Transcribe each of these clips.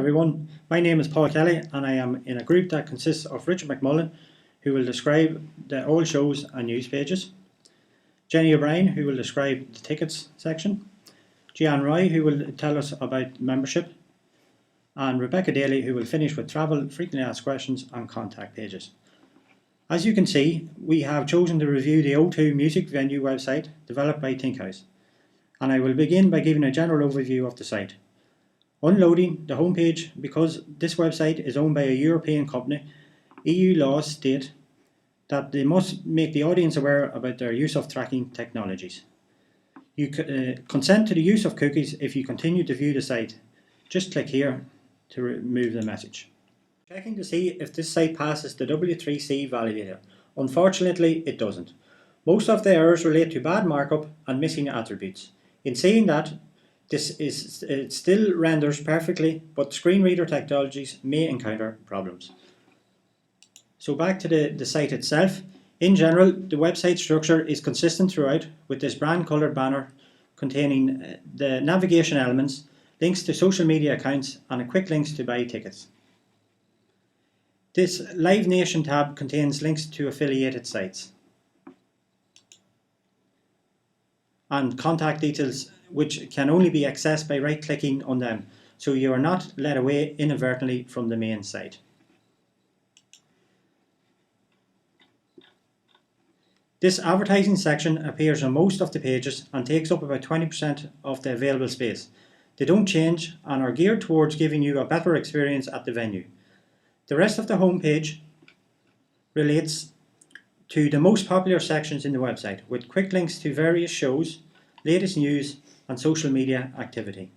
Everyone, my name is Paul Kelly and I am in a group that consists of Richard McMullen, who will describe the all shows and news pages, Jenny O'Brien, who will describe the tickets section, Gian Roy, who will tell us about membership, and Rebecca Daly, who will finish with travel, frequently asked questions and contact pages. As you can see, we have chosen to review the O2 music venue website developed by Thinkhouse, and I will begin by giving a general overview of the site. Unloading the homepage. Because this website is owned by a European company, EU laws state that they must make the audience aware about their use of tracking technologies. You consent to the use of cookies if you continue to view the site. Just click here to remove the message. Checking to see if this site passes the W3C validator. Unfortunately, it doesn't. Most of the errors relate to bad markup and missing attributes. In saying that, it still renders perfectly, but screen reader technologies may encounter problems. So back to the site itself. In general, the website structure is consistent throughout, with this brand coloured banner containing the navigation elements, links to social media accounts, and a quick links to buy tickets. This Live Nation tab contains links to affiliated sites and contact details, which can only be accessed by right clicking on them, so you are not led away inadvertently from the main site. This advertising section appears on most of the pages and takes up about 20% of the available space. They don't change and are geared towards giving you a better experience at the venue. The rest of the homepage relates to the most popular sections in the website, with quick links to various shows, latest news, and social media activity.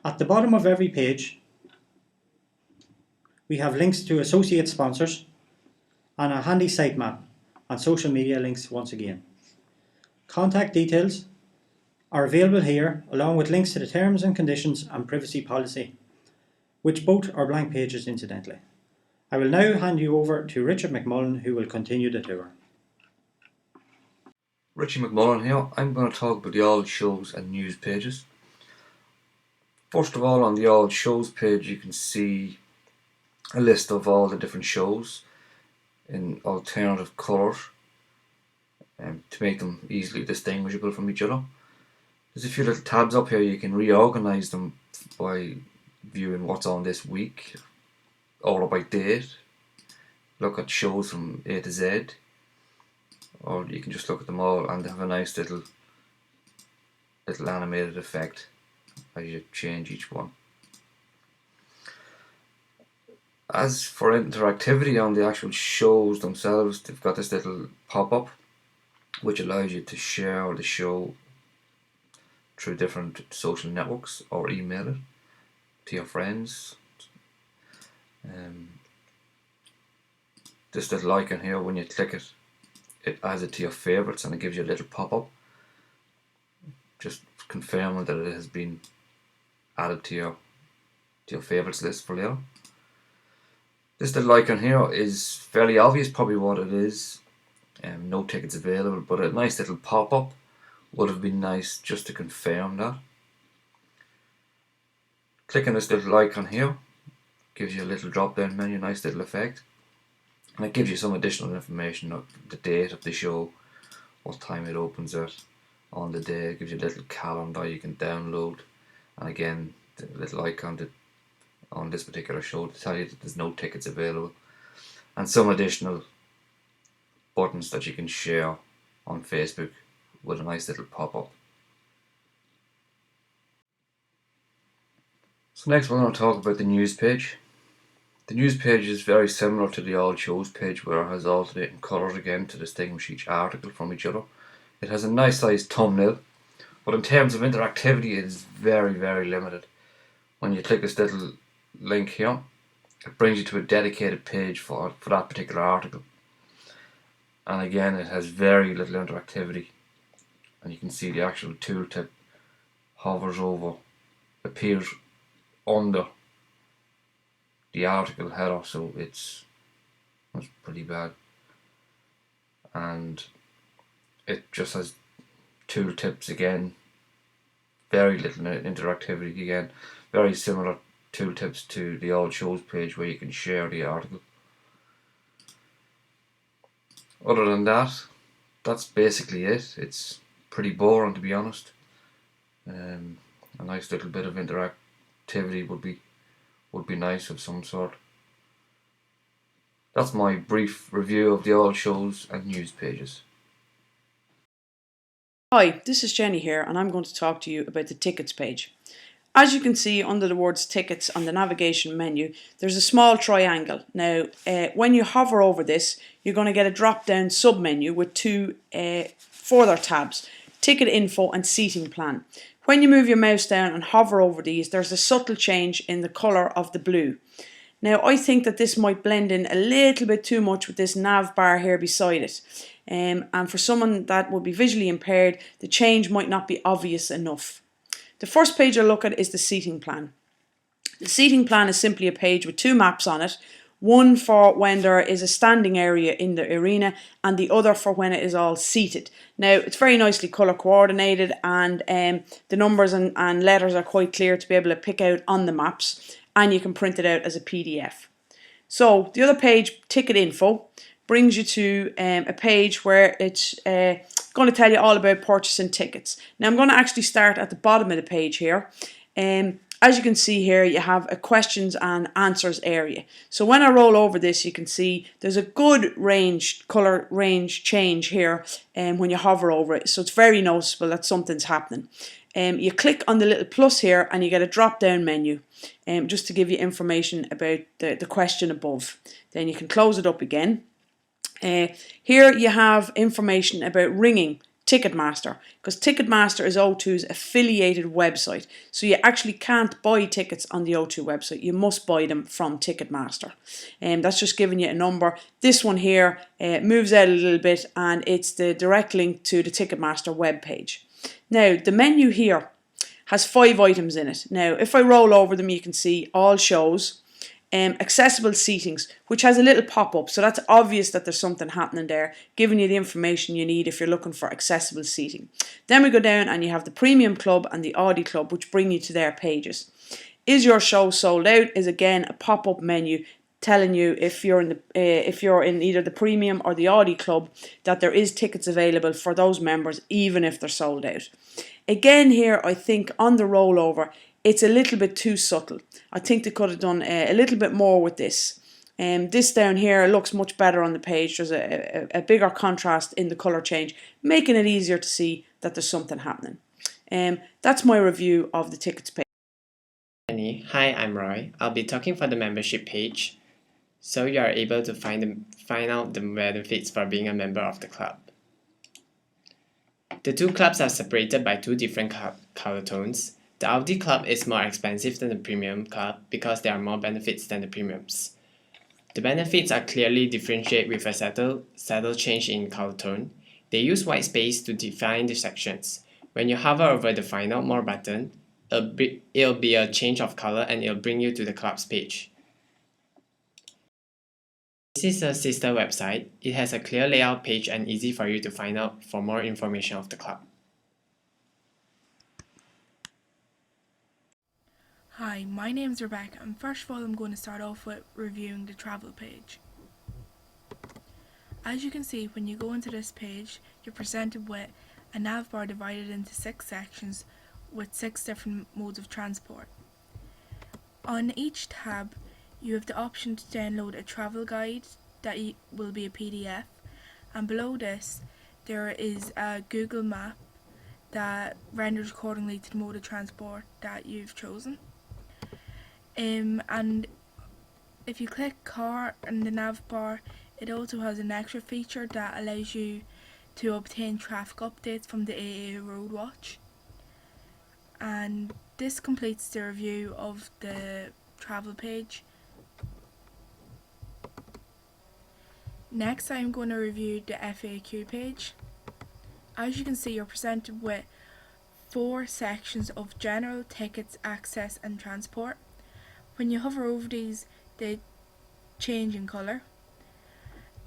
At the bottom of every page, we have links to associate sponsors and a handy sitemap and social media links once again. Contact details are available here, along with links to the terms and conditions and privacy policy, which both are blank pages incidentally. I will now hand you over to Richard McMullen, who will continue the tour. Richie McMullen here. I'm going to talk about the all shows and news pages. First of all, on the all shows page, you can see a list of all the different shows in alternative colours to make them easily distinguishable from each other. There's a few little tabs up here. You can reorganise them by viewing what's on this week, order by date, look at shows from A to Z, or you can just look at them all and they have a nice little animated effect as you change each one. As for interactivity on the actual shows themselves, they've got this little pop-up which allows you to share the show through different social networks or email it to your friends. This little icon here, when you click it, it adds it to your favourites and it gives you a little pop-up just confirming that it has been added to your favourites list for later. This little icon here is fairly obvious probably what it is. No tickets available, but a nice little pop-up would have been nice just to confirm that. Clicking this little icon here gives you a little drop down menu, nice little effect, and it gives you some additional information of the date of the show, what time it opens at on the day. It gives you a little calendar you can download, and again the little icon on this particular show to tell you that there's no tickets available, and some additional buttons that you can share on Facebook with a nice little pop-up. So next we're going to talk about the news page. The news page is very similar to the all shows page, where it has alternating colours again to distinguish each article from each other. It has a nice sized thumbnail, but in terms of interactivity it is very, very limited. When you click this little link here, it brings you to a dedicated page for that particular article, and again it has very little interactivity, and you can see the actual tooltip hovers over, appears under the article header, so that's pretty bad, and it just has tooltips again, very little interactivity again, Very similar tooltips to the all shows page where you can share the article. Other than that, that's basically it. It's pretty boring, to be honest. A nice little bit of interactivity would be nice of some sort. That's my brief review of the all shows and news pages. Hi, this is Jenny here, and I'm going to talk to you about the tickets page. As you can see under the words tickets on the navigation menu, there's a small triangle. Now, when you hover over this, you're going to get a drop-down sub-menu with two further tabs, ticket info and seating plan. When you move your mouse down and hover over these, there's a subtle change in the colour of the blue. Now, I think that this might blend in a little bit too much with this nav bar here beside it. And for someone that would be visually impaired, the change might not be obvious enough. The first page I look at is the seating plan. The seating plan is simply a page with two maps on it, one for when there is a standing area in the arena and the other for when it is all seated. Now, it's very nicely colour coordinated, and the numbers and letters are quite clear to be able to pick out on the maps, and you can print it out as a PDF. So the other page, ticket info, brings you to a page where it's going to tell you all about purchasing tickets. Now, I'm going to actually start at the bottom of the page here. As you can see here, you have a questions and answers area. So when I roll over this, you can see there's a good colour range change here when you hover over it. So it's very noticeable that something's happening. You click on the little plus here and you get a drop down menu just to give you information about the question above. Then you can close it up again. Here you have information about ringing Ticketmaster, because Ticketmaster is O2's affiliated website, so you actually can't buy tickets on the O2 website. You must buy them from Ticketmaster. That's just giving you a number. This one here moves out a little bit, and it's the direct link to the Ticketmaster webpage. Now, the menu here has 5 items in it. Now, if I roll over them, you can see all shows. Accessible seatings, which has a little pop-up, so that's obvious that there's something happening there, giving you the information you need if you're looking for accessible seating. Then we go down and you have the Premium Club and the iADD Club, which bring you to their pages. Is your show sold out? Is again a pop-up menu telling you if you're in either the Premium or the iADD Club that there is tickets available for those members, even if they're sold out. Again here, I think on the rollover, it's a little bit too subtle. I think they could have done a little bit more with this. This down here looks much better on the page. There's a bigger contrast in the colour change, making it easier to see that there's something happening. That's my review of the tickets page. Hi, I'm Roy. I'll be talking for the membership page, so you are able to find out the benefits for being a member of the club. The two clubs are separated by two different color tones. The iADD Club is more expensive than the Premium Club because there are more benefits than the premiums. The benefits are clearly differentiated with a subtle change in color tone. They use white space to define the sections. When you hover over the Find Out More button, it'll be a change of color and it'll bring you to the club's page. This is a sister website. It has a clear layout page and easy for you to find out for more information of the club. Hi, my name's Rebecca, and first of all I'm going to start off with reviewing the travel page. As you can see, when you go into this page, you're presented with a nav bar divided into 6 sections with 6 different modes of transport. On each tab, you have the option to download a travel guide that will be a PDF, and below this there is a Google map that renders accordingly to the mode of transport that you've chosen. And if you click car in the nav bar, it also has an extra feature that allows you to obtain traffic updates from the AA Road Watch. And this completes the review of the travel page. Next, I'm going to review the FAQ page. As you can see, you're presented with 4 sections of general, tickets, access and transport. When you hover over these, they change in colour.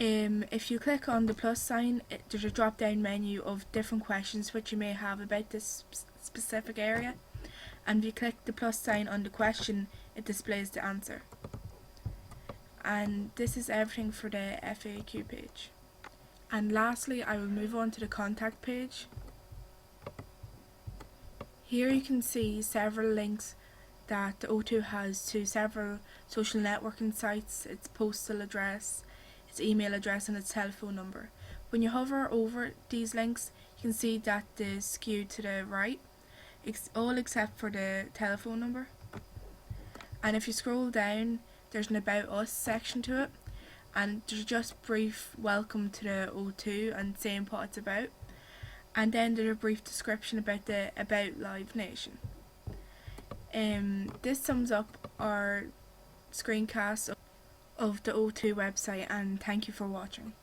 If you click on the plus sign, there's a drop down menu of different questions which you may have about this specific area, and if you click the plus sign on the question, it displays the answer. And this is everything for the FAQ page. And lastly, I will move on to the contact page. Here you can see several links that the O2 has to several social networking sites, its postal address, its email address and its telephone number. When you hover over these links, you can see that they skew to the right, all except for the telephone number. And if you scroll down, there's an About Us section to it, and there's just brief welcome to the O2 and saying what it's about, and then there's a brief description about the About Live Nation. This sums up our screencast of the O2 website, and thank you for watching.